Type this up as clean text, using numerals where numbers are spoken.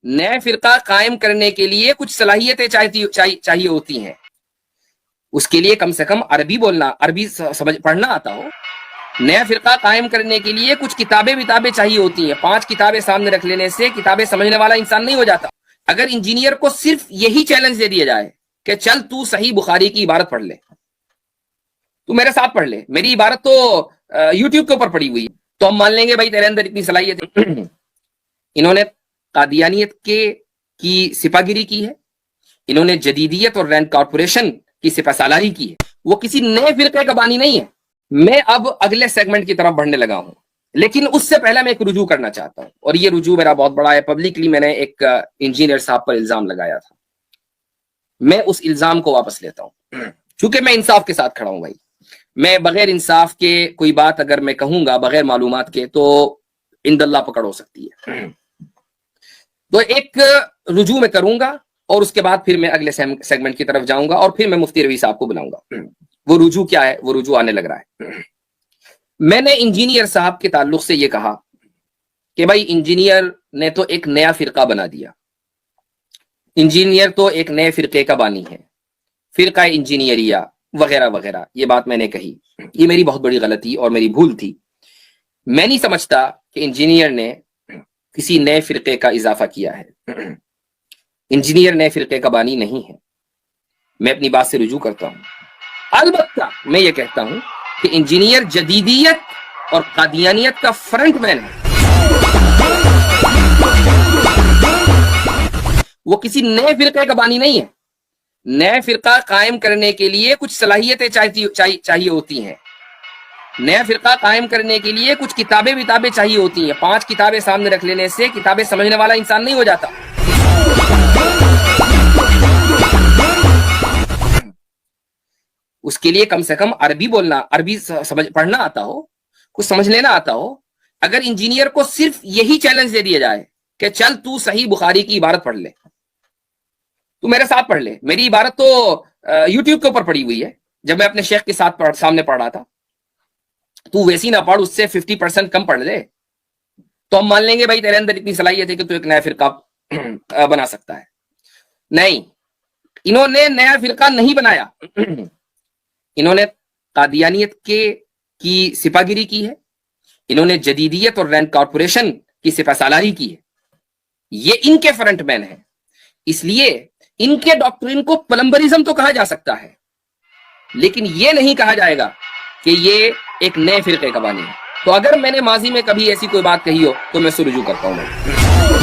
نئے فرقہ قائم کرنے کے لیے کچھ صلاحیتیں چاہیے ہوتی ہیں. اس کے لیے کم سے کم عربی بولنا، عربی پڑھنا آتا ہو. نیا فرقہ قائم کرنے کے لیے کچھ کتابیں چاہیے ہوتی ہیں. 5 کتابیں سامنے رکھ لینے سے کتابیں سمجھنے والا انسان نہیں ہو جاتا. اگر انجینئر کو صرف یہی چیلنج دے دیا جائے کہ چل تو صحیح بخاری کی عبارت پڑھ لے، تو میرے ساتھ پڑھ لے، میری عبارت تو یوٹیوب کے اوپر پڑی ہوئی ہے، تو ہم مان لیں گے بھائی تیرے اندر اتنی صلاحیت ہے. انہوں نے قادیانیت کی سپاہگیری کی ہے، انہوں نے جدیدیت اور رینڈ کارپوریشن کی سپہ سالاری کی ہے. وہ کسی نئے فرقے کا بانی نہیں ہے. میں اب اگلے سیگمنٹ کی طرف بڑھنے لگا ہوں، لیکن اس سے پہلے میں ایک رجوع کرنا چاہتا ہوں، اور یہ رجوع میرا بہت بڑا ہے. پبلکلی میں نے ایک انجینئر صاحب پر الزام لگایا تھا، میں اس الزام کو واپس لیتا ہوں، چونکہ میں انصاف کے ساتھ کھڑا ہوں. بھائی میں بغیر انصاف کے کوئی بات اگر میں کہوں گا بغیر معلومات کے تو عند اللہ پکڑ ہو سکتی ہے. تو ایک رجوع میں کروں گا، اور اس کے بعد پھر میں اگلے سیگمنٹ کی طرف جاؤں گا، اور پھر میں مفتی روی صاحب کو بلاؤں گا. وہ رجوع کیا ہے؟ وہ رجوع آنے لگ رہا ہے. میں نے انجینئر صاحب کے تعلق سے یہ کہا کہ بھائی انجینئر نے تو ایک نیا فرقہ بنا دیا، انجینئر تو ایک نئے فرقے کا بانی ہے، فرقہ انجینئریہ وغیرہ وغیرہ. یہ بات میں نے کہی، یہ میری بہت بڑی غلطی اور میری بھول تھی. میں نہیں سمجھتا کہ انجینئر نے کسی نئے فرقے کا اضافہ کیا ہے. انجینئر نئے فرقے کا بانی نہیں ہے. میں اپنی بات سے رجوع کرتا ہوں. البتہ میں یہ کہتا ہوں کہ انجینئر جدیدیت اور قادیانیت کا فرنٹ مین ہے. وہ کسی نئے فرقے کا بانی نہیں ہے. نئے فرقہ قائم کرنے کے لیے کچھ صلاحیتیں چاہیے ہوتی ہیں. نیا فرقہ قائم کرنے کے لیے کچھ کتابیں چاہیے ہوتی ہیں. 5 کتابیں سامنے رکھ لینے سے کتابیں سمجھنے والا انسان نہیں ہو جاتا. اس کے لیے کم سے کم عربی بولنا، عربی پڑھنا آتا ہو، کچھ سمجھ لینا آتا ہو. اگر انجینئر کو صرف یہی چیلنج دے دیا جائے کہ چل تو صحیح بخاری کی عبارت پڑھ لے، تو میرے ساتھ پڑھ لے، میری عبارت تو یوٹیوب کے اوپر پڑی ہوئی ہے، جب میں اپنے شیخ کے ساتھ سامنے پڑھ رہا تھا. تو ویسی نہ پڑھ، اس سے 50% کم پڑھ لے، تو ہم مان لیں گے بھائی تیرے اندر اتنی صلاحیت ہے کہ تو ایک نیا فرقہ بنا سکتا ہے. نہیں، انہوں نے نیا فرقہ نہیں بنایا. انہوں نے قادیانیت کی سپاہگیری کی ہے، انہوں نے جدیدیت اور رینڈ کارپوریشن کی سپہ سالاری کی ہے. یہ ان کے فرنٹ مین ہیں. اس لیے ان کے ڈاکٹرین کو پلمبرزم تو کہا جا سکتا ہے، لیکن یہ نہیں کہا جائے گا کہ یہ ایک نئے فرقے کا بانی ہے. تو اگر میں نے ماضی میں کبھی ایسی کوئی بات کہی ہو تو میں اس سے رجوع کرتا ہوں.